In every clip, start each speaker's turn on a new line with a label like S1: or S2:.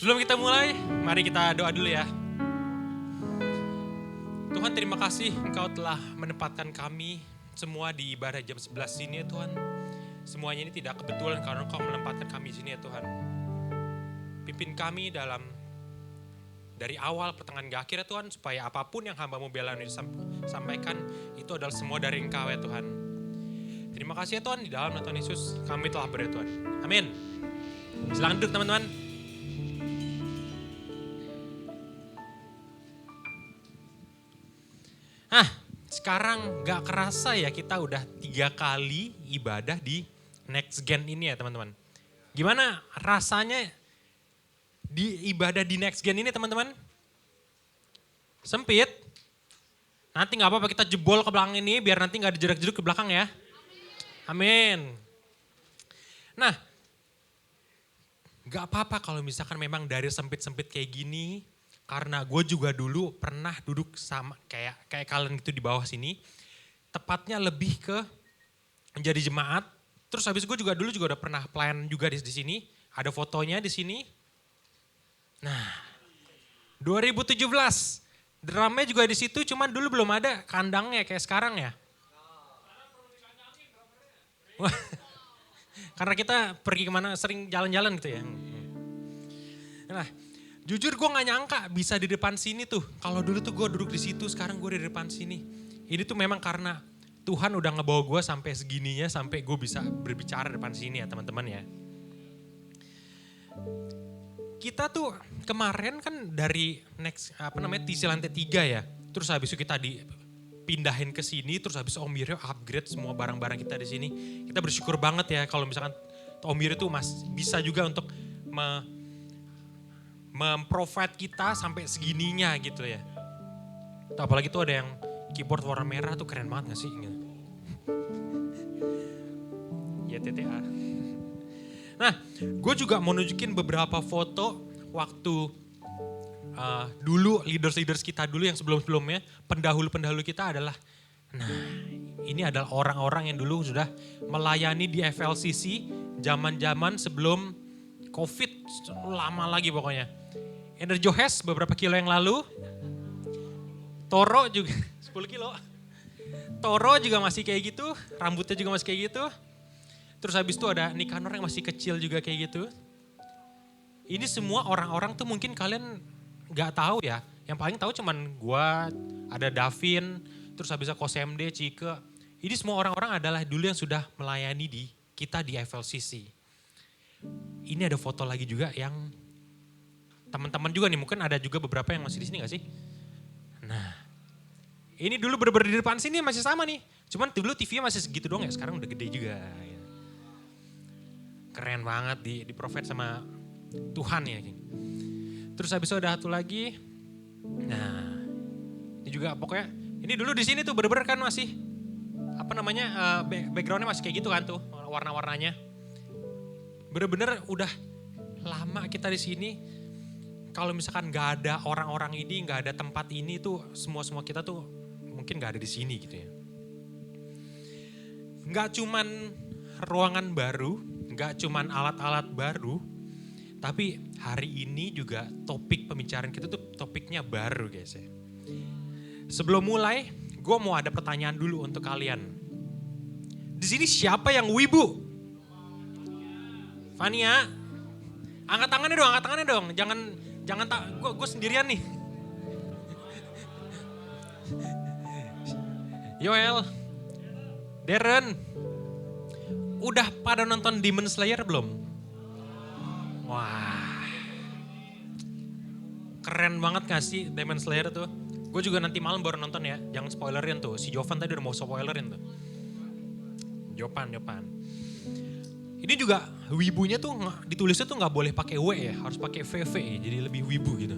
S1: Sebelum kita mulai, mari kita doa dulu ya. Tuhan, terima kasih Engkau telah menempatkan kami semua di ibadah jam 11 sini ya Tuhan. Semuanya ini tidak kebetulan karena Engkau menempatkan kami di sini ya Tuhan. Pimpin kami dari awal, pertengahan, hingga akhir ya Tuhan, supaya apapun yang hamba-Mu bela ini sampaikan, itu adalah semua dari Engkau ya Tuhan. Terima kasih ya Tuhan, di dalam nama Tuhan Yesus kami telah berdoa Tuhan. Amin. Silakan duduk teman-teman. Sekarang gak kerasa ya kita udah 3 kali ibadah di Next Gen ini ya teman-teman. Gimana rasanya di ibadah di Next Gen ini teman-teman? Sempit? Nanti gak apa-apa kita jebol ke belakang ini biar nanti gak ada jerak-jeruk ke belakang ya. Amin. Nah, gak apa-apa kalau misalkan memang dari sempit-sempit kayak gini. Karena gue juga dulu pernah duduk sama kayak kalian gitu di bawah sini. Tepatnya lebih ke menjadi jemaat. Terus habis gue juga dulu udah pernah pelayan juga di sini. Ada fotonya di sini. Nah, 2017 drumnya juga di situ. Cuman dulu belum ada kandangnya kayak sekarang ya. Karena kita pergi kemana sering jalan-jalan gitu ya. Nah, jujur gue gak nyangka bisa di depan sini tuh. Kalau dulu tuh gue duduk di situ, sekarang gue di depan sini. Ini tuh memang karena Tuhan udah ngebawa gue sampai segininya, sampai gue bisa berbicara depan sini ya teman-teman ya. Kita tuh kemarin kan dari TC lantai 3 ya. Terus habis itu kita dipindahin ke sini, terus habis Om Mirio upgrade semua barang-barang kita di sini. Kita bersyukur banget ya kalau misalkan Om Mirio tuh bisa juga untuk memprovide kita sampai segininya gitu ya. Apalagi tuh ada yang keyboard warna merah tuh keren banget gak sih? Ya TTA. Nah, gue juga mau nunjukin beberapa foto waktu dulu leaders kita dulu yang sebelum-sebelumnya, pendahulu-pendahulu kita adalah, nah ini adalah orang-orang yang dulu sudah melayani di FLCC zaman-zaman sebelum COVID, lama lagi pokoknya. Enerjo Hes beberapa kilo yang lalu. Toro juga 10 kilo. Toro juga masih kayak gitu. Rambutnya juga masih kayak gitu. Terus habis itu ada Nikanor yang masih kecil juga kayak gitu. Ini semua orang-orang tuh mungkin kalian gak tahu ya. Yang paling tahu cuman gua, ada Davin, terus habis itu Kosemde, Cike. Ini semua orang-orang adalah dulu yang sudah melayani kita di FLCC. Ini ada foto lagi juga yang teman-teman juga nih, mungkin ada juga beberapa yang masih di sini gak sih? Nah, ini dulu bener-bener di depan sini masih sama nih. Cuman dulu TV-nya masih segitu doang ya, sekarang udah gede juga. Keren banget di provide sama Tuhan ya. Terus habis itu ada satu lagi. Nah, ini juga pokoknya, ini dulu di sini tuh bener-bener kan masih, backgroundnya masih kayak gitu kan tuh, warna-warnanya. Bener-bener udah lama kita di sini. Kalau misalkan gak ada orang-orang ini, gak ada tempat ini tuh semua kita tuh mungkin gak ada di sini gitu ya. Gak cuman ruangan baru, gak cuman alat-alat baru, tapi hari ini juga topik pembicaraan kita tuh topiknya baru guys ya. Sebelum mulai, gue mau ada pertanyaan dulu untuk kalian. Di sini siapa yang wibu? Fania, angkat tangannya dong. Jangan gue sendirian nih. Yoel, Darren, udah pada nonton Demon Slayer belum? Wah, keren banget gak sih Demon Slayer tuh? Gue juga nanti malam baru nonton ya, jangan spoilerin tuh. Si Jovan tadi udah mau spoilerin tuh. Jopan. Ini juga wibunya tuh ditulisnya tuh nggak boleh pakai W ya, harus pakai VV ya, jadi lebih wibu gitu.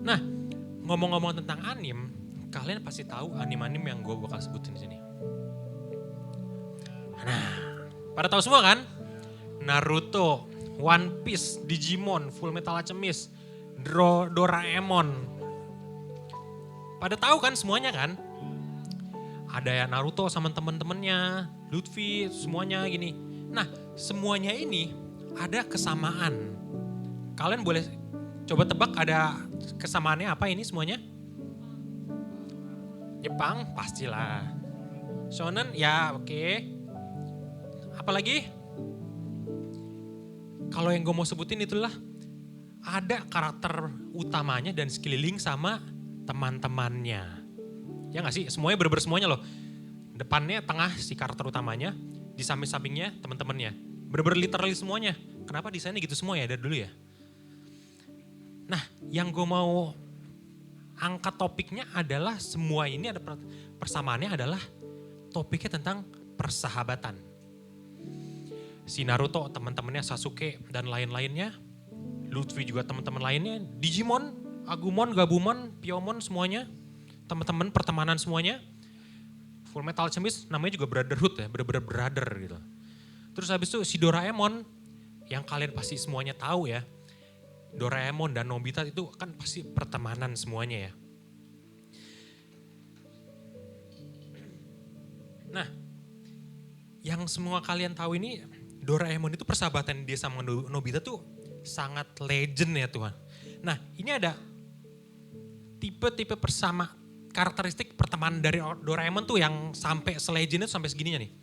S1: Nah, ngomong-ngomong tentang anim, kalian pasti tahu anim-anim yang gue bakal sebutin di sini. Nah, pada tahu semua kan? Naruto, One Piece, Digimon, Fullmetal Alchemist, Doraemon. Pada tahu kan semuanya kan? Ada ya Naruto sama temen-temennya, Luffy, semuanya gini. Nah, semuanya ini ada kesamaan. Kalian boleh coba tebak ada kesamaannya apa ini semuanya? Jepang pastilah. Shonen ya oke. Apalagi? Kalau yang gue mau sebutin itulah ada karakter utamanya dan sekeliling sama teman-temannya. Ya gak sih? Semuanya bener-bener semuanya loh. Depannya tengah si karakter utamanya, di samping-sampingnya teman-temannya. Bener-bener literally semuanya. Kenapa desainnya gitu semua ya dari dulu ya? Nah yang gue mau angkat topiknya adalah semua ini ada persamaannya adalah topiknya tentang persahabatan. Si Naruto teman-temannya Sasuke dan lain-lainnya. Luffy juga teman-teman lainnya. Digimon, Agumon, Gabumon, Piomon semuanya. Teman-teman pertemanan semuanya. Full Metal Alchemist namanya juga brotherhood ya. Bener-bener brother gitu. Terus habis itu si Doraemon. Yang kalian pasti semuanya tahu ya. Doraemon dan Nobita itu kan pasti pertemanan semuanya ya. Nah, yang semua kalian tahu ini Doraemon itu persahabatan dia sama Nobita tuh sangat legend ya Tuhan. Nah ini ada tipe-tipe karakteristik pertemanan dari Doraemon tuh yang sampai se-legend itu sampai segininya nih.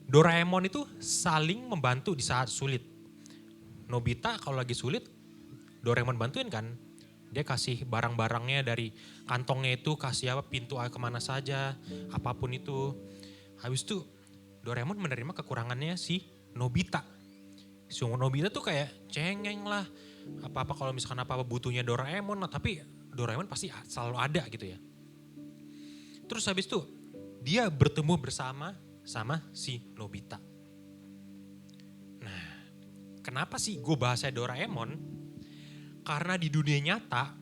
S1: Doraemon itu saling membantu di saat sulit. Nobita kalau lagi sulit, Doraemon bantuin kan. Dia kasih barang-barangnya dari kantongnya itu, kasih apa pintu kemana saja, apapun itu. Habis itu Doraemon menerima kekurangannya si Nobita. Si Nobita tuh kayak cengeng lah. Apa-apa kalau misalkan apa-apa butuhnya Doraemon lah. Tapi Doraemon pasti selalu ada gitu ya. Terus habis itu dia bertemu bersama sama si Nobita. Nah kenapa sih gue bahasnya Doraemon? Karena di dunia nyata,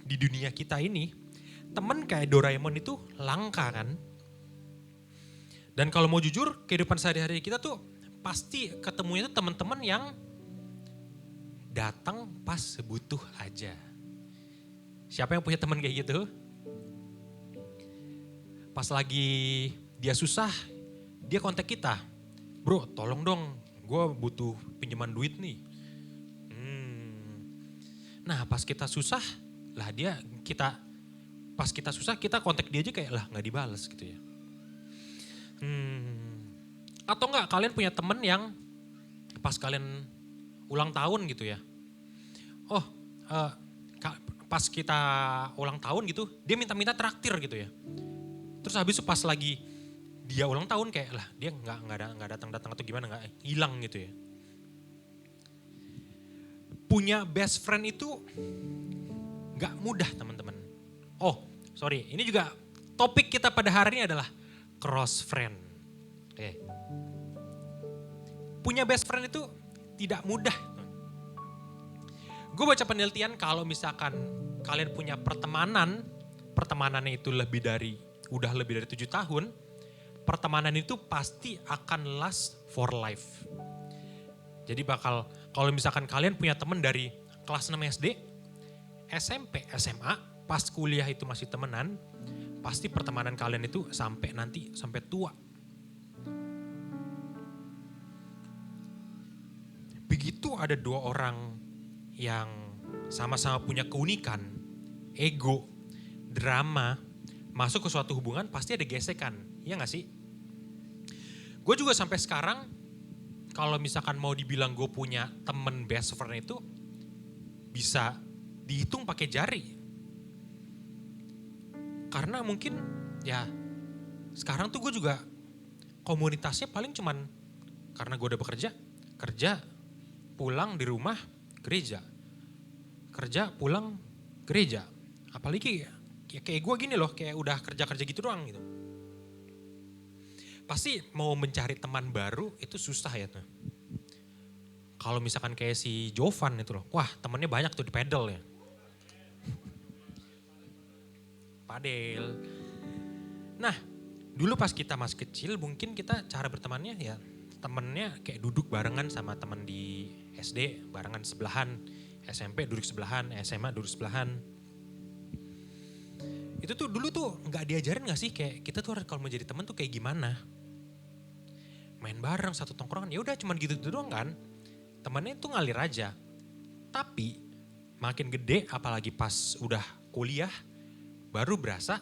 S1: di dunia kita ini, temen kayak Doraemon itu langka kan. Dan kalau mau jujur, kehidupan sehari-hari kita tuh pasti ketemunya tuh teman-teman yang datang pas butuh aja. Siapa yang punya teman kayak gitu? Pas lagi dia susah, dia kontak kita. Bro, tolong dong, gue butuh pinjaman duit nih. Nah, pas kita susah, pas kita susah kita kontak dia aja kayak lah nggak dibales gitu ya. Atau enggak kalian punya temen yang pas kalian ulang tahun gitu ya. Oh pas kita ulang tahun gitu dia minta-minta traktir gitu ya. Terus habis itu pas lagi dia ulang tahun kayak lah dia nggak datang-datang atau gimana nggak hilang gitu ya. Punya best friend itu nggak mudah teman-teman. Oh sorry ini juga topik kita pada hari ini adalah cross friend. Oke. Punya best friend itu tidak mudah. Gue baca penelitian kalau misalkan kalian punya pertemanannya itu udah lebih dari 7 tahun, pertemanan itu pasti akan last for life. Jadi kalau misalkan kalian punya teman dari kelas 6 SD, SMP, SMA, pas kuliah itu masih temenan, pasti pertemanan kalian itu sampai tua. Begitu ada dua orang yang sama-sama punya keunikan, ego, drama, masuk ke suatu hubungan pasti ada gesekan, iya gak sih? Gue juga sampai sekarang, kalau misalkan mau dibilang gue punya temen best friend itu, bisa dihitung pakai jari. Karena mungkin ya sekarang tuh gue juga komunitasnya paling cuman karena gue udah kerja, pulang di rumah, gereja. Kerja, pulang, gereja. Apalagi kayak gue gini loh, kayak udah kerja gitu doang gitu. Pasti mau mencari teman baru itu susah ya tuh. Kalau misalkan kayak si Jovan itu loh, wah temennya banyak tuh di pedal ya. Padel. Nah dulu pas kita masih kecil mungkin kita cara bertemannya ya temennya kayak duduk barengan sama teman di SD barengan sebelahan, SMP duduk sebelahan, SMA duduk sebelahan. Itu tuh dulu tuh nggak diajarin nggak sih kayak kita tuh kalau mau jadi teman tuh kayak gimana? Main bareng satu tongkrongan ya udah cuman gitu doang kan. Temannya tuh ngalir aja. Tapi makin gede apalagi pas udah kuliah baru berasa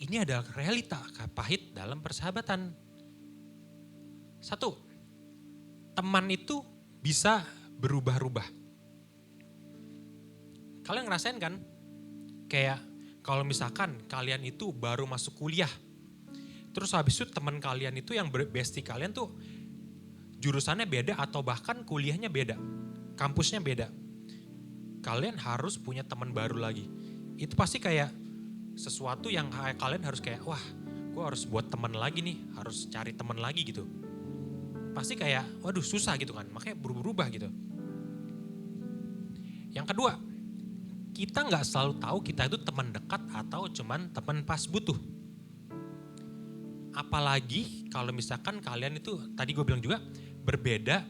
S1: ini adalah realita pahit dalam persahabatan. Satu, teman itu bisa berubah-ubah. Kalian ngerasain kan? Kayak kalau misalkan kalian itu baru masuk kuliah. Terus habis itu teman kalian itu yang bestie kalian tuh jurusannya beda atau bahkan kuliahnya beda. Kampusnya beda. Kalian harus punya teman baru lagi. Itu pasti kayak sesuatu yang kalian harus kayak, wah gue harus buat teman lagi nih, harus cari teman lagi gitu. Pasti kayak, waduh susah gitu kan, makanya berubah-ubah gitu. Yang kedua, kita gak selalu tahu kita itu teman dekat atau cuman teman pas butuh. Apalagi kalau misalkan kalian itu, tadi gue bilang juga, berbeda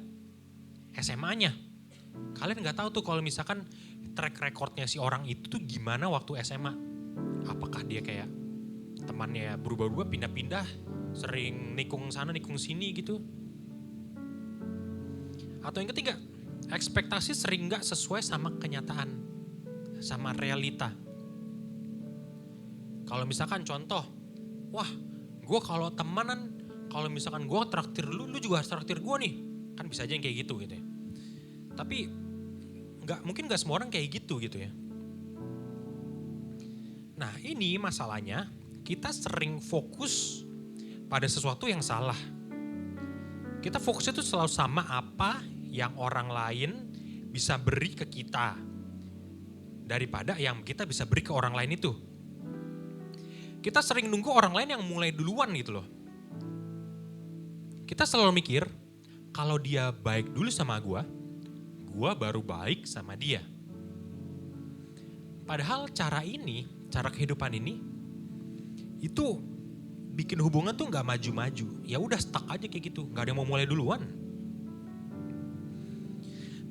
S1: SMA-nya. Kalian gak tahu tuh kalau misalkan track recordnya si orang itu tuh gimana waktu SMA. Apakah dia kayak temannya berubah-ubah, pindah-pindah, sering nikung sana nikung sini gitu. Atau yang ketiga, ekspektasi sering gak sesuai sama kenyataan, sama realita. Kalau misalkan contoh, wah gue kalau temanan, kalau misalkan gue traktir lu juga harus traktir gue nih. Kan bisa aja yang kayak gitu ya. Tapi mungkin gak semua orang kayak gitu ya. Nah ini masalahnya, kita sering fokus pada sesuatu yang salah. Kita fokusnya tuh selalu sama apa yang orang lain bisa beri ke kita. Daripada yang kita bisa beri ke orang lain itu. Kita sering nunggu orang lain yang mulai duluan gitu loh. Kita selalu mikir, kalau dia baik dulu sama gue baru baik sama dia. Padahal cara kehidupan ini, itu bikin hubungan tuh gak maju-maju. Ya udah stuck aja kayak gitu, gak ada yang mau mulai duluan.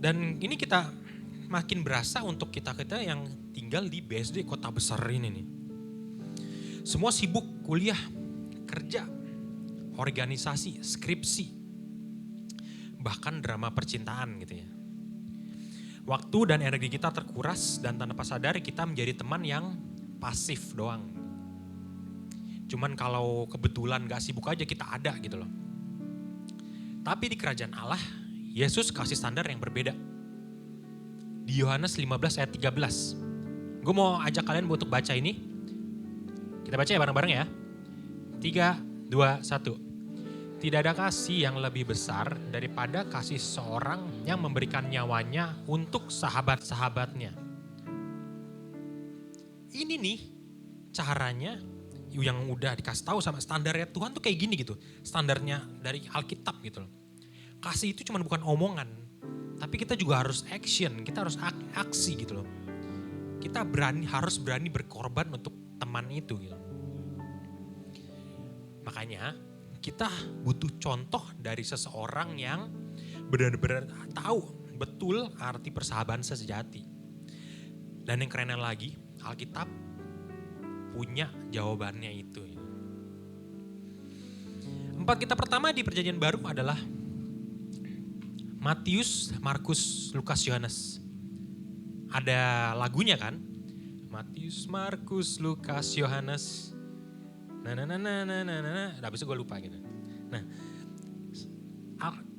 S1: Dan ini kita makin berasa untuk kita yang tinggal di BSD kota besar ini nih. Semua sibuk kuliah, kerja, organisasi, skripsi, bahkan drama percintaan gitu ya. Waktu dan energi kita terkuras dan tanpa sadar kita menjadi teman yang pasif doang. Cuman kalau kebetulan gak sibuk aja kita ada gitu loh. Tapi di kerajaan Allah, Yesus kasih standar yang berbeda. Di Yohanes 15 ayat 13. Gue mau ajak kalian untuk baca ini. Kita baca ya bareng-bareng ya. 3, 2, 1. Tidak ada kasih yang lebih besar daripada kasih seorang yang memberikan nyawanya untuk sahabat-sahabatnya. Ini nih caranya yang udah dikasih tahu sama standarnya Tuhan tuh kayak gini gitu. Standarnya dari Alkitab gitu loh. Kasih itu cuma bukan omongan, tapi kita juga harus action, kita harus aksi gitu loh. Kita harus berani berkorban untuk teman itu gitu. Makanya kita butuh contoh dari seseorang yang benar-benar tahu betul arti persahabatan sejati. Dan yang kerennya lagi, Alkitab punya jawabannya itu. 4 kita pertama di perjanjian baru adalah Matius, Markus, Lukas, Yohanes. Ada lagunya kan? Matius, Markus, Lukas, Yohanes. Habis itu gue lupa gitu. Nah,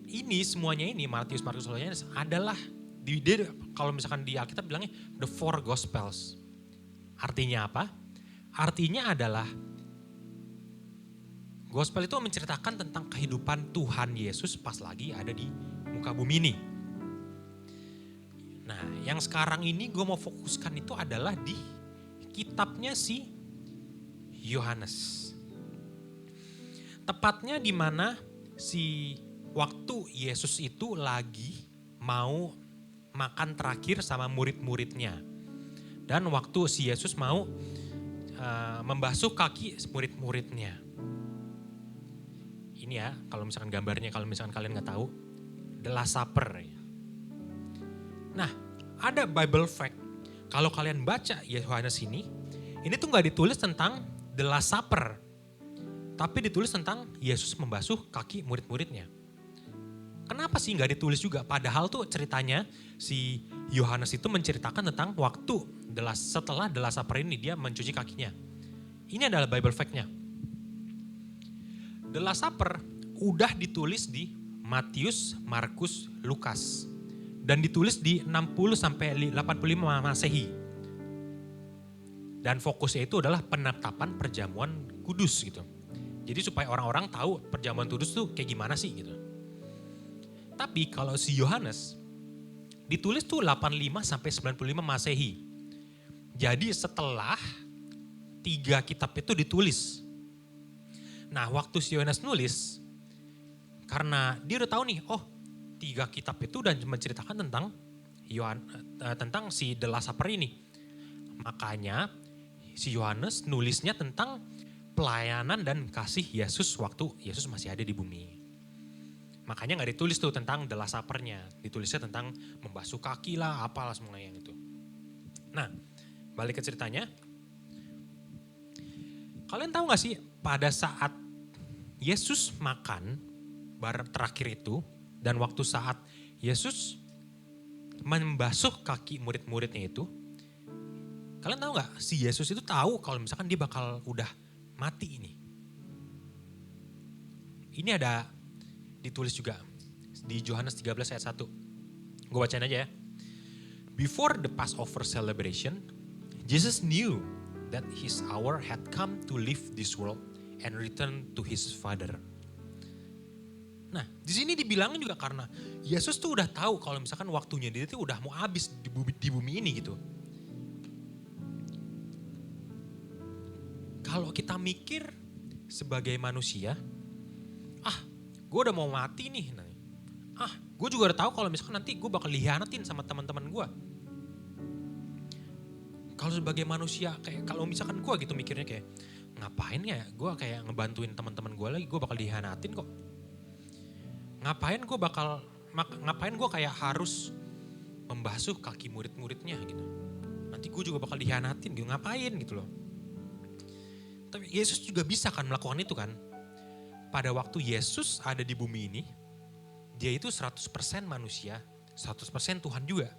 S1: ini semuanya ini Matius, Markus, Yohanes adalah kalau misalkan di Alkitab bilangnya the four gospels. Artinya apa? Artinya adalah gospel itu menceritakan tentang kehidupan Tuhan Yesus pas lagi ada di muka bumi ini. Nah, yang sekarang ini gue mau fokuskan itu adalah di kitabnya si Yohanes. Tepatnya di mana waktu Yesus itu lagi mau makan terakhir sama murid-muridnya. Dan waktu si Yesus mau membasuh kaki murid-muridnya. Ini ya, kalau misalkan gambarnya, kalau misalkan kalian gak tahu, The Last Supper. Nah, ada Bible fact. Kalau kalian baca Yohanes ini tuh gak ditulis tentang The Last Supper. Tapi ditulis tentang Yesus membasuh kaki murid-muridnya. kenapa sih nggak ditulis juga? Padahal tuh ceritanya si Yohanes itu menceritakan tentang waktu setelah The Last Supper ini dia mencuci kakinya. Ini adalah Bible fact-nya. The Last Supper udah ditulis di Matius, Markus, Lukas. Dan ditulis di 60 sampai 85 Masehi. Dan fokusnya itu adalah penetapan perjamuan kudus gitu. Jadi supaya orang-orang tahu perjamuan kudus tuh kayak gimana sih gitu. Tapi kalau si Yohanes ditulis tuh 85 sampai 95 Masehi. Jadi setelah 3 kitab itu ditulis. Nah, waktu si Yohanes nulis, karena dia udah tahu nih, 3 kitab itu udah menceritakan tentang si The Last Supper ini. Makanya si Yohanes nulisnya tentang pelayanan dan kasih Yesus waktu Yesus masih ada di bumi. Makanya gak ditulis tuh tentang The Last Supper-nya. Ditulisnya tentang membasuh kaki lah, apalah semuanya yang itu. Nah, balik ke ceritanya. Kalian tahu gak sih pada saat Yesus makan terakhir itu, dan waktu saat Yesus membasuh kaki murid-muridnya itu, kalian tahu gak si Yesus itu tahu kalau misalkan dia bakal udah mati ini. Ini ada ditulis juga di Yohanes 13 ayat 1. Gue bacain aja ya. Before the Passover celebration, Jesus knew that his hour had come to leave this world and return to his Father. Nah, di sini dibilangin juga karena Yesus tuh udah tahu kalau misalkan waktunya dia tuh udah mau habis di bumi ini gitu. Kalau kita mikir sebagai manusia, gue udah mau mati nih. Gue juga udah tahu kalau misalkan nanti gue bakal dihianatin sama teman-teman gue. Kalau sebagai manusia, kayak kalau misalkan gue gitu mikirnya kayak, ngapain ya gue kayak ngebantuin teman-teman gue lagi, gue bakal dihianatin kok. Ngapain gue kayak harus membasuh kaki murid-muridnya gitu. Nanti gue juga bakal dihianatin gitu, ngapain gitu loh. Tapi Yesus juga bisa kan melakukan itu kan. Pada waktu Yesus ada di bumi ini, dia itu 100% manusia, 100% Tuhan juga.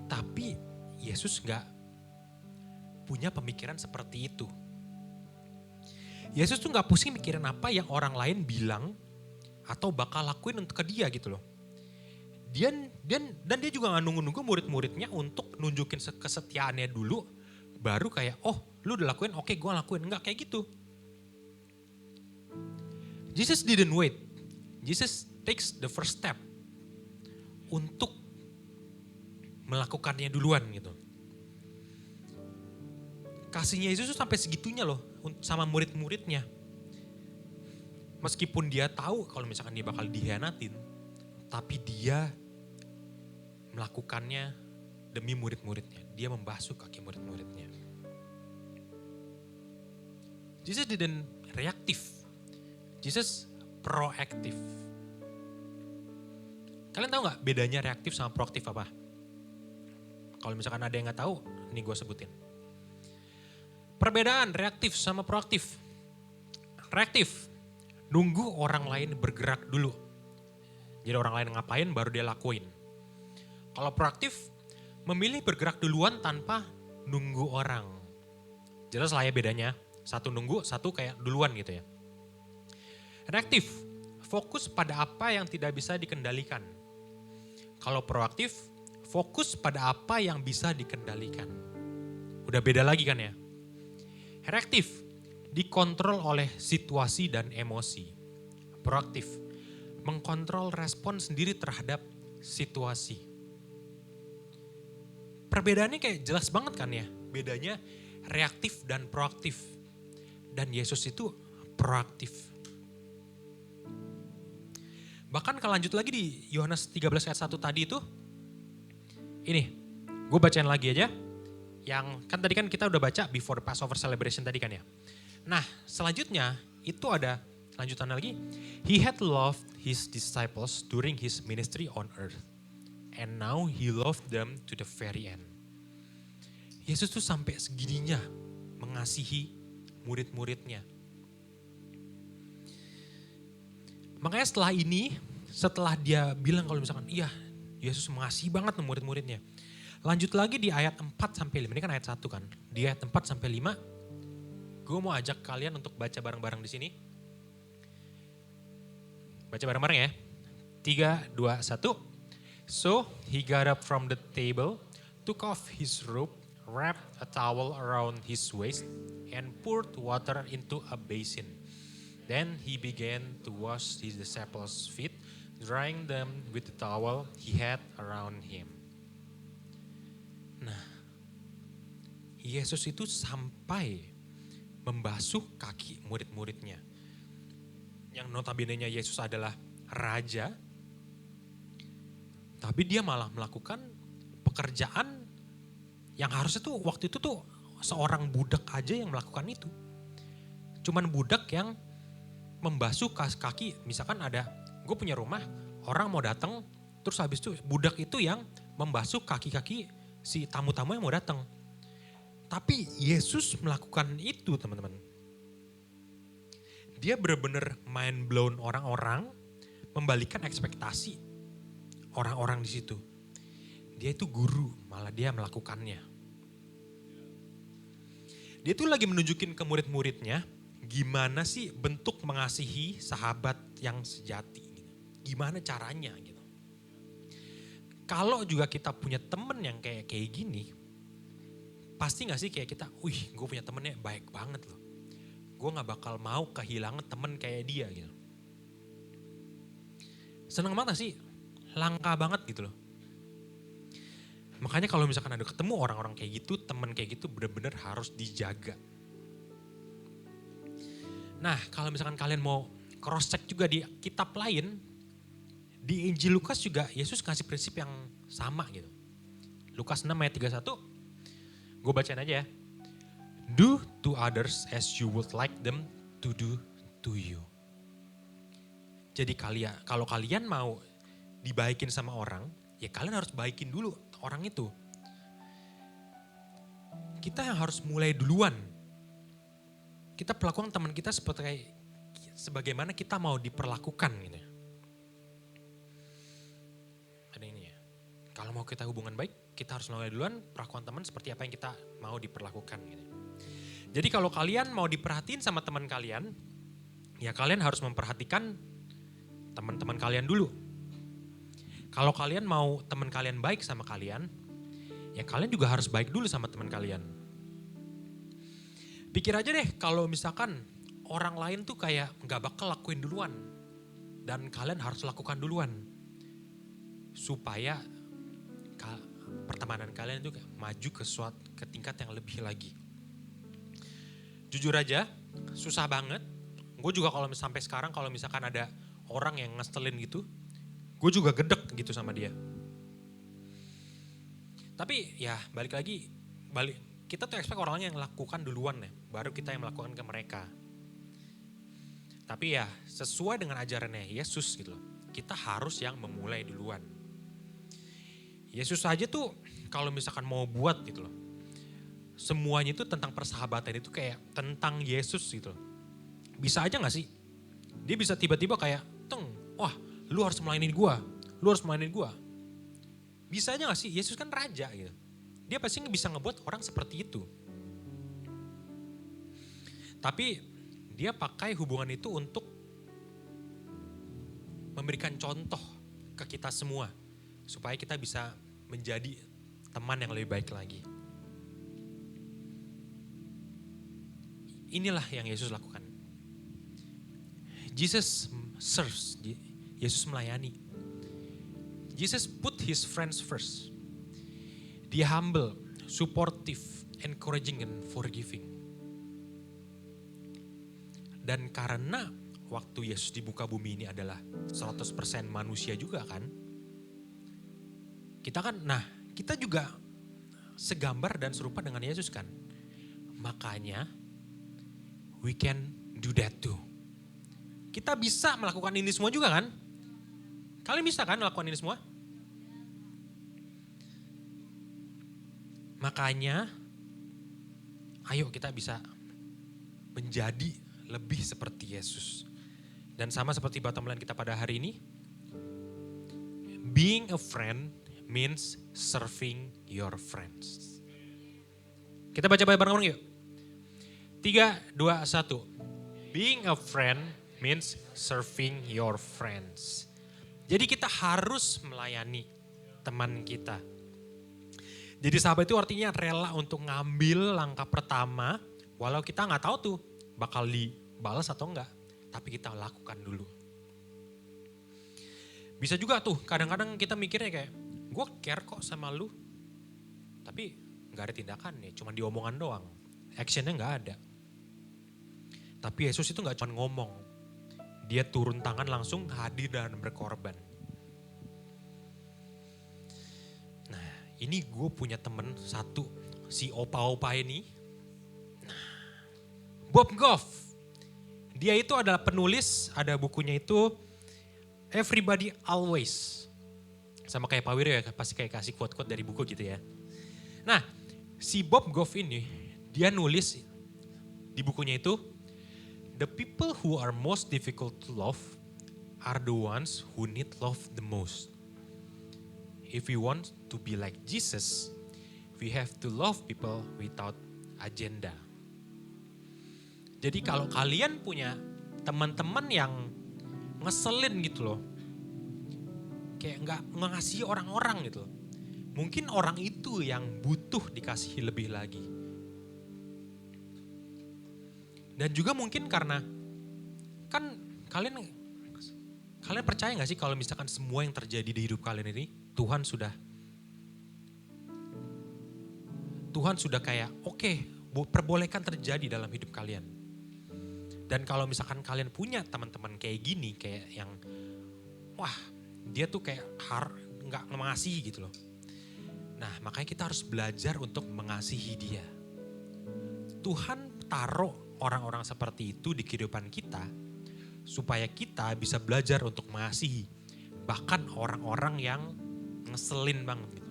S1: Tapi Yesus gak punya pemikiran seperti itu. Yesus tuh gak pusing mikirin apa yang orang lain bilang atau bakal lakuin untuk ke dia gitu loh. Dan dia juga gak nunggu-nunggu murid-muridnya untuk nunjukin kesetiaannya dulu, baru kayak lu udah lakuin, oke gue lakuin. Enggak kayak gitu. Jesus didn't wait. Jesus takes the first step untuk melakukannya duluan gitu. Kasihnya Yesus tuh sampai segitunya loh sama murid-muridnya. Meskipun dia tahu kalau misalkan dia bakal dihianatin, tapi dia melakukannya demi murid-muridnya. Dia membasuh kaki murid-muridnya. Jesus didn't reactive. Jesus proaktif. Kalian tahu gak bedanya reaktif sama proaktif apa? Kalau misalkan ada yang gak tahu, ini gue sebutin. Perbedaan reaktif sama proaktif. Reaktif, nunggu orang lain bergerak dulu. Jadi orang lain ngapain baru dia lakuin. Kalau proaktif, memilih bergerak duluan tanpa nunggu orang. Jelas lah ya bedanya. Satu nunggu, satu kayak duluan gitu ya. Reaktif, fokus pada apa yang tidak bisa dikendalikan. Kalau proaktif, fokus pada apa yang bisa dikendalikan. Udah beda lagi kan ya. Reaktif, dikontrol oleh situasi dan emosi. Proaktif, mengkontrol respon sendiri terhadap situasi. Perbedaannya kayak jelas banget kan ya. Bedanya reaktif dan proaktif. Dan Yesus itu proaktif. Bahkan kalau lanjut lagi di Yohanes 13 ayat 1 tadi itu, ini, gue bacain lagi aja. Yang kan tadi kan kita udah baca before the Passover celebration tadi kan ya. Nah selanjutnya itu ada lanjutan lagi. He had loved his disciples during his ministry on earth. And now he loved them to the very end. Yesus tuh sampai segininya mengasihi murid-muridnya. Makanya setelah dia bilang kalau misalkan iya Yesus mengasihi banget murid-muridnya. Lanjut lagi di ayat 4-5, ini kan ayat 1 kan. Di ayat 4-5, gue mau ajak kalian untuk baca bareng-bareng di sini. Baca bareng-bareng ya. 3, 2, 1. So he got up from the table, took off his robe, wrapped a towel around his waist, and poured water into a basin. Then he began to wash his disciples' feet, drying them with the towel he had around him. Nah, Yesus itu sampai membasuh kaki murid-muridnya. Yang notabene-nya Yesus adalah raja, tapi dia malah melakukan pekerjaan yang harusnya tuh waktu itu tuh seorang budak aja yang melakukan itu. Cuman budak yang membasuh kaki, misalkan gue punya rumah, orang mau datang, terus habis itu budak itu yang membasuh kaki-kaki si tamu-tamu yang mau datang. Tapi Yesus melakukan itu teman-teman. Dia benar-benar mind blown orang-orang, membalikan ekspektasi orang-orang di situ. Dia itu guru, malah dia melakukannya. Dia tuh lagi menunjukin ke murid-muridnya, gimana sih bentuk mengasihi sahabat yang sejati. Gimana caranya gitu. Kalau juga kita punya temen yang kayak gini, pasti gak sih kayak kita, gue punya temennya baik banget loh. Gue gak bakal mau kehilangan temen kayak dia gitu. Seneng banget gak sih? Langka banget gitu loh. Makanya kalau misalkan ada ketemu orang-orang kayak gitu, temen kayak gitu bener-bener harus dijaga. Nah kalau misalkan kalian mau cross check juga di kitab lain, di Injil Lukas juga Yesus kasih prinsip yang sama gitu. Lukas 6 ayat 31, gue bacain aja ya. Do to others as you would like them to do to you. Jadi kalau kalian mau dibaikin sama orang, ya kalian harus baikin dulu orang itu. Kita yang harus mulai duluan. Kita perlakukan teman kita sebagaimana kita mau diperlakukan gitu. Ada ini ya. Kalau mau kita hubungan baik, kita harus mulai duluan perlakuan teman seperti apa yang kita mau diperlakukan gitu. Jadi kalau kalian mau diperhatiin sama teman kalian, ya kalian harus memperhatikan teman-teman kalian dulu. Kalau kalian mau teman kalian baik sama kalian, ya kalian juga harus baik dulu sama teman kalian. Pikir aja deh kalau misalkan orang lain tuh kayak gak bakal lakuin duluan. Dan kalian harus lakukan duluan. Supaya pertemanan kalian juga maju ke tingkat yang lebih lagi. Jujur aja, susah banget. Gue juga kalau sampai sekarang kalau misalkan ada orang yang ngeselin gitu, gue juga gedek gitu sama dia. Tapi ya balik lagi, kita tuh expect orang yang lakukan duluan ya, baru kita yang melakukan ke mereka. Tapi ya sesuai dengan ajarannya Yesus gitu loh, kita harus yang memulai duluan. Yesus aja tuh kalau misalkan mau buat gitu loh, semuanya itu tentang persahabatan itu kayak tentang Yesus gitu loh. Bisa aja gak sih? Dia bisa tiba-tiba kayak, wah lu harus melayani gua, lu harus melayani gua. Bisa aja gak sih? Yesus kan raja gitu. Dia pasti bisa ngebuat orang seperti itu. Tapi dia pakai hubungan itu untuk memberikan contoh ke kita semua. Supaya kita bisa menjadi teman yang lebih baik lagi. Inilah yang Yesus lakukan. Jesus serves, Yesus melayani. Jesus put his friends first. Dia humble, supportive, encouraging, and forgiving. Dan karena waktu Yesus di muka bumi ini adalah 100% manusia juga kan. Kita juga segambar dan serupa dengan Yesus kan. Makanya we can do that too. Kita bisa melakukan ini semua juga kan? Kalian bisa kan melakukan ini semua? Makanya ayo kita bisa menjadi lebih seperti Yesus. Dan sama seperti bottom line kita pada hari ini, being a friend means serving your friends. Kita baca bareng-bareng yuk. 3, 2, 1. Being a friend means serving your friends. Jadi kita harus melayani teman kita. Jadi sahabat itu artinya rela untuk ngambil langkah pertama, walau kita nggak tahu tuh bakal dibalas atau enggak, tapi kita lakukan dulu. Bisa juga tuh kadang-kadang kita mikirnya kayak, gue care kok sama lu, tapi nggak ada tindakan ya, cuma diomongan doang, actionnya nggak ada. Tapi Yesus itu nggak cuma ngomong, dia turun tangan langsung hadir dan berkorban. Nah ini gue punya temen satu, si opa-opa ini, Bob Goff. Dia itu adalah penulis, ada bukunya itu Everybody Always. Sama kayak Pak Wiro ya, pasti kayak kasih quote-quote dari buku gitu ya. Nah si Bob Goff ini, dia nulis di bukunya itu, the people who are most difficult to love are the ones who need love the most. If we want to be like Jesus, we have to love people without agenda. Jadi kalau kalian punya teman-teman yang ngeselin gitu loh, kayak nggak ngasih orang-orang gitu loh, mungkin orang itu yang butuh dikasihi lebih lagi. Dan juga mungkin karena kan kalian percaya gak sih kalau misalkan semua yang terjadi di hidup kalian ini Tuhan sudah kayak oke, perbolehkan terjadi dalam hidup kalian. Dan kalau misalkan kalian punya teman-teman kayak gini, kayak yang wah dia tuh kayak gak mengasihi gitu loh. Nah makanya kita harus belajar untuk mengasihi dia. Tuhan taruh orang-orang seperti itu di kehidupan kita supaya kita bisa belajar untuk mengasihi bahkan orang-orang yang ngeselin banget gitu.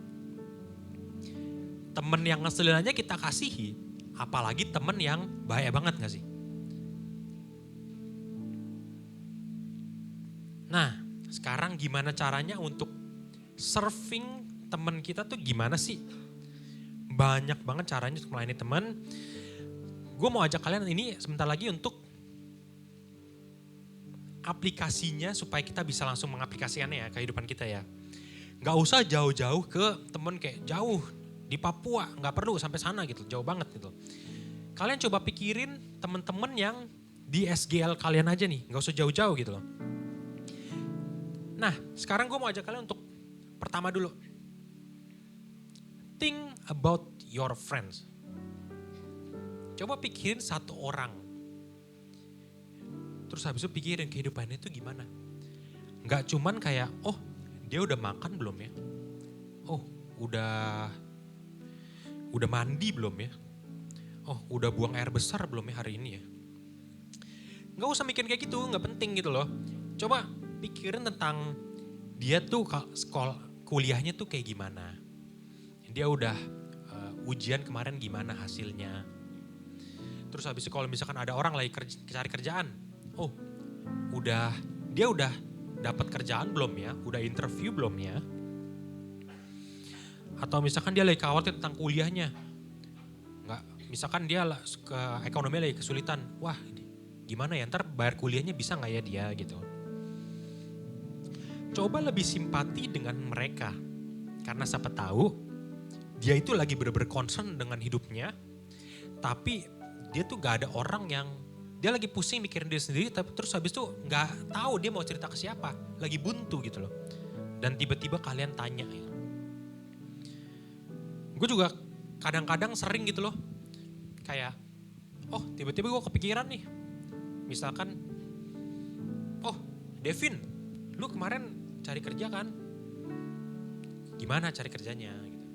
S1: Temen yang ngeselin aja kita kasihi, apalagi temen yang bahaya banget gak sih? Nah sekarang gimana caranya untuk serving temen kita tuh gimana sih? Banyak banget caranya untuk melayani teman. Gue mau ajak kalian ini sebentar lagi untuk aplikasinya supaya kita bisa langsung mengaplikasikannya ya ke kehidupan kita ya. Gak usah jauh-jauh ke temen kayak jauh di Papua, gak perlu sampai sana gitu, jauh banget gitu. Kalian coba pikirin temen-temen yang di SGL kalian aja nih, gak usah jauh-jauh gitu loh. Nah sekarang gue mau ajak kalian untuk pertama dulu, think about your friends. Coba pikirin satu orang. Terus habis itu pikirin kehidupannya itu gimana. Gak cuman kayak, oh dia udah makan belum ya? Oh udah mandi belum ya? Oh udah buang air besar belum ya hari ini ya? Gak usah mikirin kayak gitu, gak penting gitu loh. Coba pikirin tentang dia tuh sekolah, kuliahnya tuh kayak gimana. Dia udah ujian kemarin gimana hasilnya. Terus habis itu kalau misalkan ada orang lagi cari kerjaan, oh dia udah dapat kerjaan belum ya, udah interview belum ya. Atau misalkan dia lagi khawatir tentang kuliahnya, misalkan dia ke ekonomi lagi kesulitan, wah gimana ya ntar bayar kuliahnya bisa gak ya dia gitu. Coba lebih simpati dengan mereka, karena siapa tahu dia itu lagi bener-bener concern dengan hidupnya, tapi dia tuh gak ada orang yang, dia lagi pusing mikirin dia sendiri, tapi terus habis itu gak tahu dia mau cerita ke siapa, lagi buntu gitu loh. Dan tiba-tiba kalian tanya ya. Gue juga kadang-kadang sering gitu loh, kayak oh tiba-tiba gue kepikiran nih, misalkan oh Devin, lu kemarin cari kerja kan, gimana cari kerjanya gitu.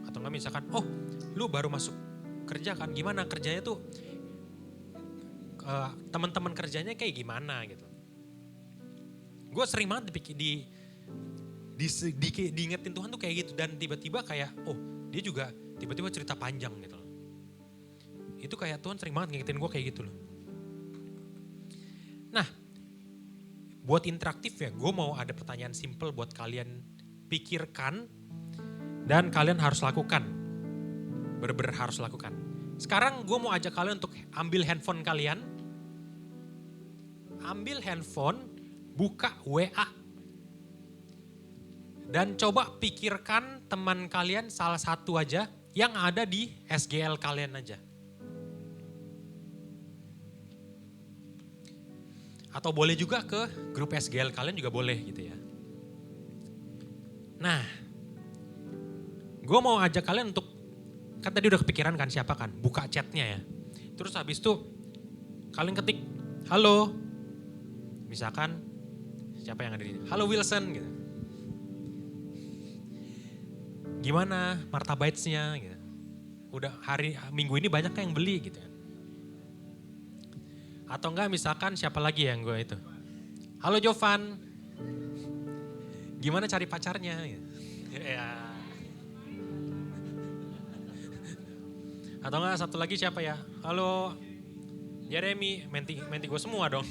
S1: Atau enggak misalkan, oh lu baru masuk kerja kan, gimana kerjanya tuh, teman-teman kerjanya kayak gimana gitu. Gue sering banget diingetin Tuhan tuh kayak gitu, dan tiba-tiba kayak, oh dia juga tiba-tiba cerita panjang gitu loh. Itu kayak Tuhan sering banget ngingetin gue kayak gitu loh. Nah buat interaktif ya, gue mau ada pertanyaan simple buat kalian pikirkan dan kalian harus lakukan. Bener-bener harus lakukan. Sekarang gue mau ajak kalian untuk ambil handphone kalian. Ambil handphone, buka WA. Dan coba pikirkan teman kalian salah satu aja yang ada di SGL kalian aja. Atau boleh juga ke grup SGL kalian juga boleh gitu ya. Nah, gue mau ajak kalian untuk, kan tadi udah kepikiran kan siapa kan, buka chatnya ya. Terus habis itu kalian ketik, halo, misalkan siapa yang ada di sini, halo Wilson gitu. Gimana martabitesnya gitu. Udah minggu ini banyak yang beli gitu. Atau enggak misalkan siapa lagi yang gue itu. Halo Jovan, gimana cari pacarnya? Ya. Atau enggak satu lagi siapa ya? Halo Jeremy, menti gue semua dong.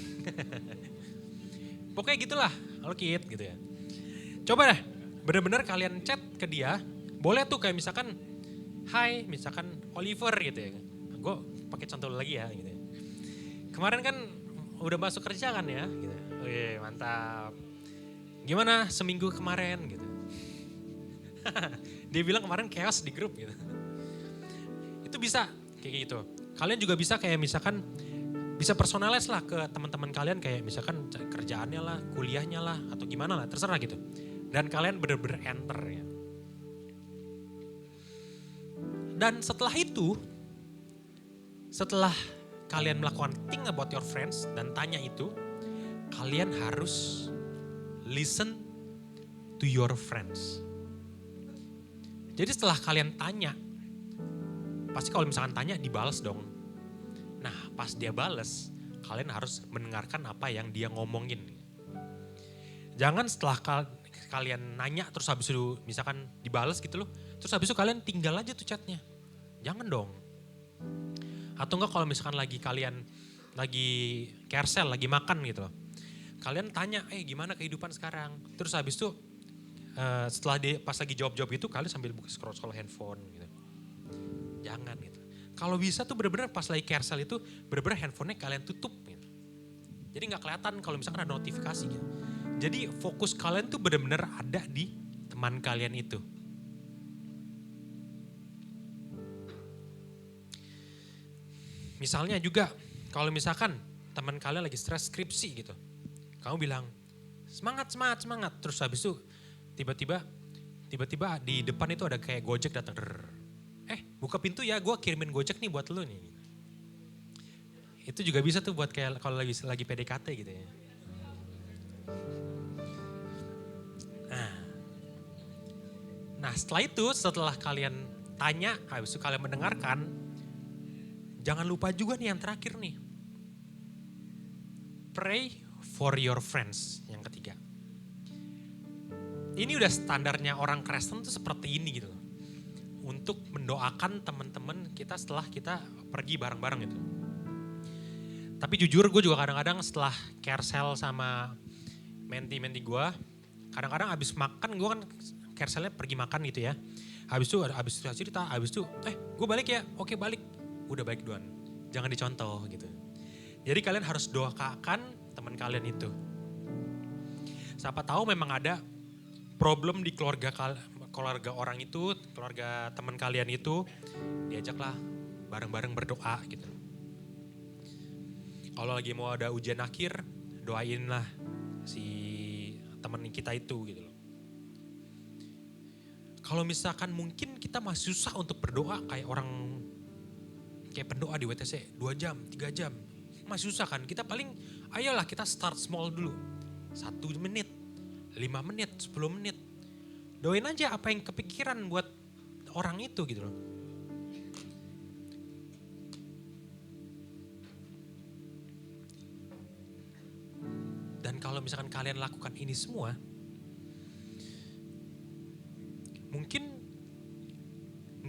S1: Pokoknya gitulah, halo Kit gitu ya. Coba deh, bener-bener kalian chat ke dia. Boleh tuh kayak misalkan, hai misalkan Oliver gitu ya. Gue pakai contoh lagi ya gitu ya. Kemarin kan udah masuk kerja kan ya gitu. Wih mantap. Gimana seminggu kemarin gitu. Dia bilang kemarin chaos di grup gitu. Itu bisa kayak gitu. Kalian juga bisa kayak misalkan bisa personalize lah ke teman-teman kalian kayak misalkan kerjaannya lah, kuliahnya lah atau gimana lah, terserah gitu. Dan kalian bener-bener enter ya. Dan setelah itu, setelah kalian melakukan think about your friends dan tanya itu, kalian harus listen to your friends. Jadi setelah kalian tanya, pasti kalau misalkan tanya dibalas dong. Nah pas dia balas, kalian harus mendengarkan apa yang dia ngomongin. Jangan setelah kalian nanya terus habis itu misalkan dibalas gitu loh, terus habis itu kalian tinggal aja tuh chatnya. Jangan dong. Atau enggak kalau misalkan kalian lagi carousel, lagi makan gitu loh. Kalian tanya, gimana kehidupan sekarang? Terus habis itu setelah pas lagi jawab-jawab itu kalian sambil buka scroll handphone gitu. Jangan gitu. Kalau bisa tuh bener-bener pas lagi carousel itu bener-bener handphonenya kalian tutup gitu. Jadi gak kelihatan kalau misalkan ada notifikasi gitu. Jadi fokus kalian tuh bener-bener ada di teman kalian itu. Misalnya juga kalau misalkan teman kalian lagi stres skripsi gitu. Kamu bilang semangat. Terus habis itu tiba-tiba di depan itu ada kayak Gojek datang. Buka pintu ya, gue kirimin Gojek nih buat lu nih. Itu juga bisa tuh buat kayak kalau lagi PDKT gitu ya. Nah setelah kalian tanya, habis itu kalian mendengarkan, jangan lupa juga nih yang terakhir nih. Pray for your friends yang ketiga. Ini udah standarnya orang Kristen tuh seperti ini gitu. Untuk mendoakan teman-teman kita setelah kita pergi bareng-bareng gitu. Tapi jujur gue juga kadang-kadang setelah carousel sama menti-menti gue, kadang-kadang abis makan gue kan carouselnya pergi makan gitu ya. Habis itu cerita, gue balik ya, oke balik. Udah baik duluan, jangan dicontoh gitu. Jadi kalian harus doakan teman kalian itu. Siapa tahu memang ada problem di keluarga orang itu, keluarga teman kalian itu, diajaklah bareng-bareng berdoa gitu. Kalau lagi mau ada ujian akhir, doainlah si teman kita itu gitu loh. Kalau misalkan mungkin kita masih susah untuk berdoa kayak orang kayak pendoa di WTC 2 jam, 3 jam. Masih susah kan? Kita paling ayolah kita start small dulu. 1 menit, 5 menit, 10 menit. Doain aja apa yang kepikiran buat orang itu gitu loh. Dan kalau misalkan kalian lakukan ini semua, mungkin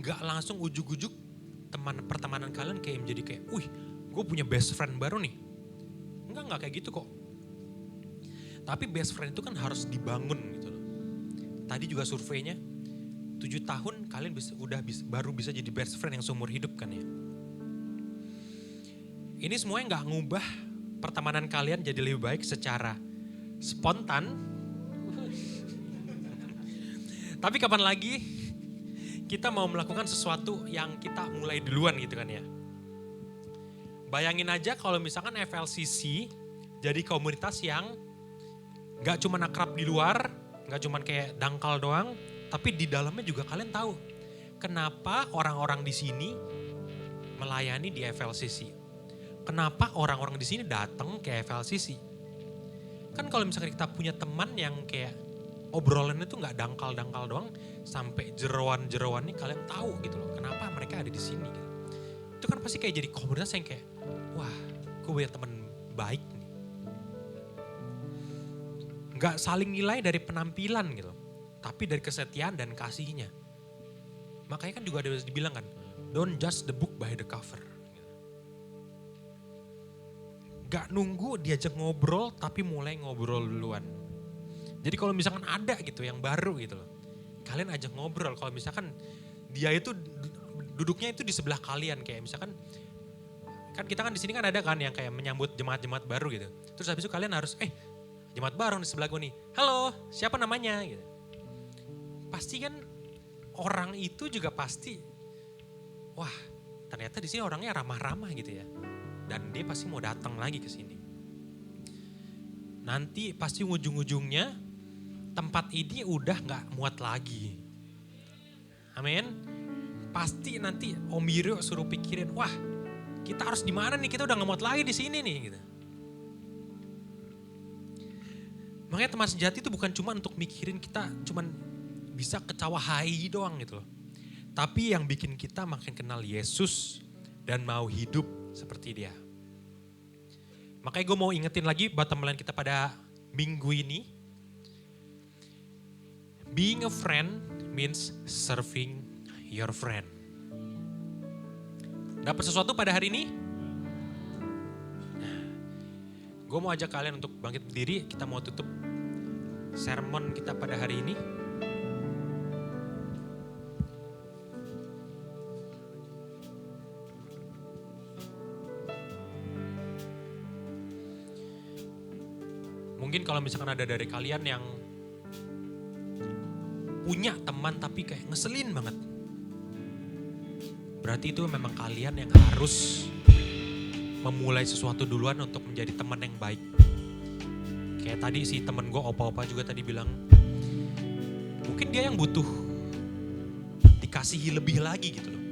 S1: gak langsung ujuk-ujuk pertemanan kalian kayak menjadi kayak, gue punya best friend baru nih. Enggak kayak gitu kok. Tapi best friend itu kan harus dibangun gitu loh. Tadi juga surveinya 7 tahun kalian baru bisa jadi best friend yang seumur hidup kan ya. Ini semuanya gak ngubah pertemanan kalian jadi lebih baik secara spontan. Tapi kapan lagi kita mau melakukan sesuatu yang kita mulai duluan gitu kan ya. Bayangin aja kalau misalkan FLCC jadi komunitas yang gak cuma akrab di luar, gak cuma kayak dangkal doang, tapi di dalamnya juga kalian tahu kenapa orang-orang di sini melayani di FLCC. Kenapa orang-orang di sini datang ke FLCC. Kan kalau misalkan kita punya teman yang kayak obrolannya tuh gak dangkal-dangkal doang, sampai jeroan-jeroan nih kalian tahu gitu loh, kenapa mereka ada di sini gitu. Itu kan pasti kayak jadi komunitas yang kayak, wah gue punya teman baik nih. Gak saling nilai dari penampilan gitu, tapi dari kesetiaan dan kasihnya. Makanya kan juga ada dibilang kan, don't judge the book by the cover. Gak nunggu diajak ngobrol, tapi mulai ngobrol duluan. Jadi kalau misalkan ada gitu yang baru gitu loh, kalian ajak ngobrol. Kalau misalkan dia itu duduknya itu di sebelah kalian, kayak misalkan kan kita kan di sini kan ada kan yang kayak menyambut jemaat-jemaat baru gitu. Terus habis itu kalian harus jemaat baru di sebelah gue nih. Halo, siapa namanya gitu. Pasti kan orang itu juga pasti, wah ternyata di sini orangnya ramah-ramah gitu ya. Dan dia pasti mau datang lagi ke sini. Nanti pasti ujung-ujungnya tempat ini udah gak muat lagi. Amin. Pasti nanti Om Biro suruh pikirin, wah kita harus di mana nih, kita udah gak muat lagi di sini nih gitu. Makanya teman sejati itu bukan cuma untuk mikirin kita cuman bisa ketawa hai doang gitu loh. Tapi yang bikin kita makin kenal Yesus dan mau hidup seperti dia. Makanya gue mau ingetin lagi bottom line kita pada minggu ini. Being a friend means serving your friend. Dapat sesuatu pada hari ini? Gue mau ajak kalian untuk bangkit berdiri, kita mau tutup sermon kita pada hari ini. Mungkin kalau misalkan ada dari kalian yang punya teman tapi kayak ngeselin banget, berarti itu memang kalian yang harus memulai sesuatu duluan untuk menjadi teman yang baik. Kayak tadi si temen gue opa-opa juga tadi bilang, mungkin dia yang butuh dikasihi lebih lagi gitu loh.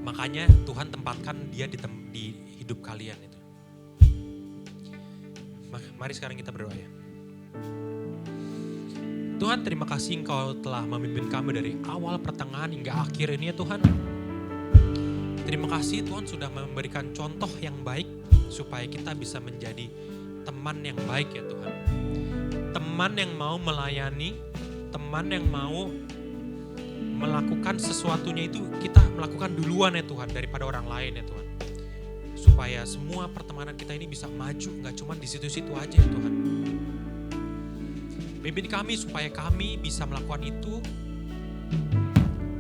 S1: Makanya Tuhan tempatkan dia di hidup kalian itu. Mari sekarang kita berdoa ya. Tuhan, terima kasih Engkau telah memimpin kami dari awal, pertengahan hingga akhir ini ya Tuhan. Terima kasih Tuhan sudah memberikan contoh yang baik supaya kita bisa menjadi teman yang baik ya Tuhan. Teman yang mau melayani, teman yang mau melakukan sesuatunya itu kita melakukan duluan ya Tuhan daripada orang lain ya Tuhan. Supaya semua pertemanan kita ini bisa maju, gak cuma di situ-situ aja ya Tuhan. Pimpin kami supaya kami bisa melakukan itu,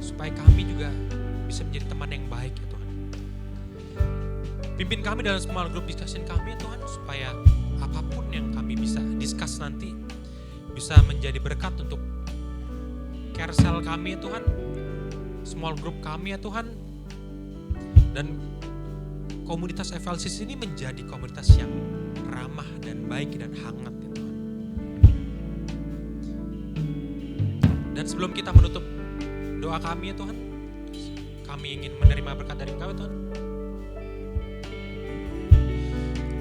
S1: supaya kami juga bisa menjadi teman yang baik ya Tuhan. Pimpin kami dalam small group discussion kami ya Tuhan, supaya apapun yang kami bisa discuss nanti bisa menjadi berkat untuk carousel kami ya Tuhan, small group kami ya Tuhan, dan komunitas FLCC ini menjadi komunitas yang ramah dan baik dan hangat ya Tuhan. Dan sebelum kita menutup doa kami ya Tuhan, kami ingin menerima berkat dari Engkau ya Tuhan.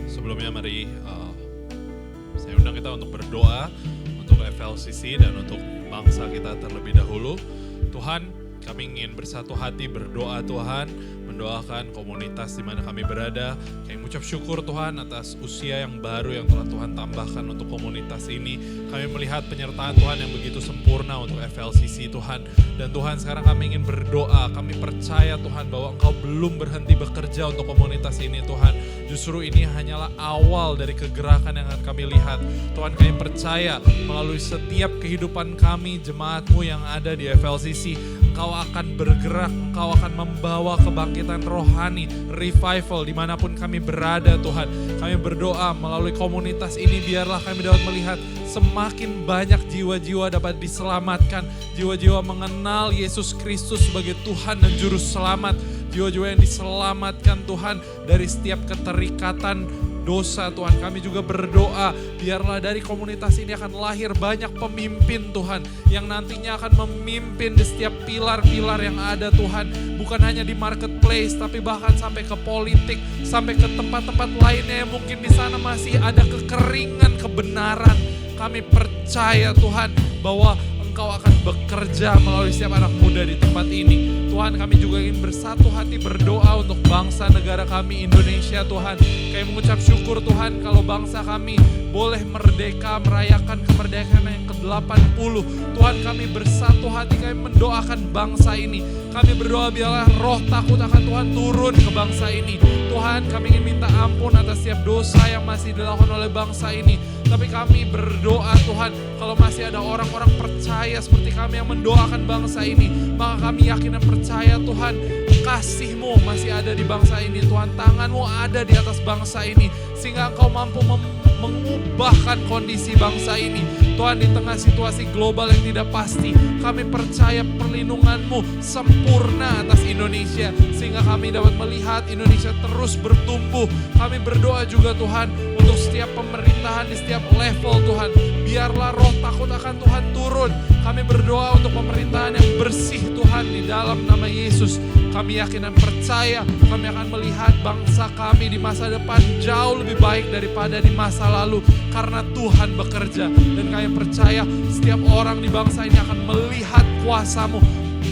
S2: Sebelumnya mari saya undang kita untuk berdoa untuk FLCC dan untuk bangsa kita terlebih dahulu. Tuhan, kami ingin bersatu hati berdoa Tuhan, mendoakan komunitas di mana kami berada. Kami mengucap syukur Tuhan atas usia yang baru yang telah Tuhan tambahkan untuk komunitas ini. Kami melihat penyertaan Tuhan yang begitu sempurna untuk FLCC Tuhan. Dan Tuhan, sekarang kami ingin berdoa, kami percaya Tuhan bahwa Engkau belum berhenti bekerja untuk komunitas ini Tuhan. Justru ini hanyalah awal dari kegerakan yang akan kami lihat. Tuhan, kami percaya melalui setiap kehidupan kami, jemaat-Mu yang ada di FLCC, Engkau akan bergerak, Engkau akan membawa kebangkitan rohani, revival dimanapun kami berada Tuhan. Kami berdoa melalui komunitas ini biarlah kami dapat melihat semakin banyak jiwa-jiwa dapat diselamatkan, jiwa-jiwa mengenal Yesus Kristus sebagai Tuhan dan Juru Selamat, jiwa-jiwa yang diselamatkan Tuhan dari setiap keterikatan dosa Tuhan. Kami juga berdoa biarlah dari komunitas ini akan lahir banyak pemimpin Tuhan yang nantinya akan memimpin di setiap pilar-pilar yang ada Tuhan, bukan hanya di marketplace tapi bahkan sampai ke politik, sampai ke tempat-tempat lainnya yang mungkin di sana masih ada kekeringan kebenaran. Kami percaya Tuhan bahwa Engkau akan bekerja melalui setiap anak muda di tempat ini. Tuhan, kami juga ingin bersatu hati berdoa untuk bangsa negara kami Indonesia Tuhan. Kami mengucap syukur Tuhan kalau bangsa kami boleh merdeka, merayakan kemerdekaan yang ke-80. Tuhan, kami bersatu hati, kami mendoakan bangsa ini. Kami berdoa biarlah roh takut akan Tuhan turun ke bangsa ini. Tuhan, kami ingin minta ampun atas setiap dosa yang masih dilakukan oleh bangsa ini. Tapi kami berdoa Tuhan, kalau masih ada orang-orang percaya seperti kami yang mendoakan bangsa ini, maka kami yakin dan percaya Tuhan, kasih-Mu masih ada di bangsa ini Tuhan, tangan-Mu ada di atas bangsa ini, sehingga Engkau mampu mengubahkan kondisi bangsa ini. Tuhan, di tengah situasi global yang tidak pasti, kami percaya perlindungan-Mu sempurna atas Indonesia, sehingga kami dapat melihat Indonesia terus bertumbuh. Kami berdoa juga Tuhan, untuk setiap pemerintahan di setiap level Tuhan, biarlah roh takut akan Tuhan turun. Kami berdoa untuk pemerintahan yang bersih Tuhan di dalam nama Yesus. Kami yakin dan percaya kami akan melihat bangsa kami di masa depan jauh lebih baik daripada di masa lalu karena Tuhan bekerja. Dan kami percaya setiap orang di bangsa ini akan melihat kuasa-Mu,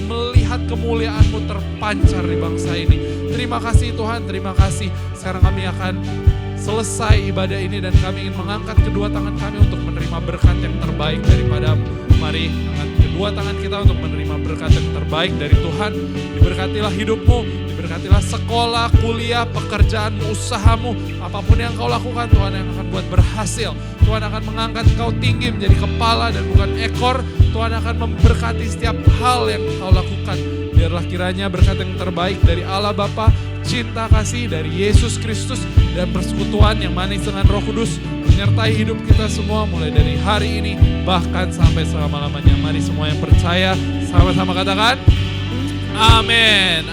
S2: melihat kemuliaan-Mu terpancar di bangsa ini. Terima kasih Tuhan, terima kasih. Sekarang kami akan selesai ibadah ini dan kami ingin mengangkat kedua tangan kami untuk menerima berkat yang terbaik daripada-Mu. Mari angkat kedua tangan kita untuk menerima berkat yang terbaik dari Tuhan. Diberkatilah hidup-Mu, diberkatilah sekolah, kuliah, pekerjaan-Mu, usaha-Mu, apapun yang Kau lakukan Tuhan yang akan buat berhasil. Tuhan akan mengangkat Kau tinggi menjadi kepala dan bukan ekor. Tuhan akan memberkati setiap hal yang Kau lakukan. Biarlah kiranya berkat yang terbaik dari Allah Bapa, cinta kasih dari Yesus Kristus, dan persekutuan yang manis dengan Roh Kudus menyertai hidup kita semua mulai dari hari ini bahkan sampai selama-lamanya. Mari semua yang percaya sama-sama katakan amin.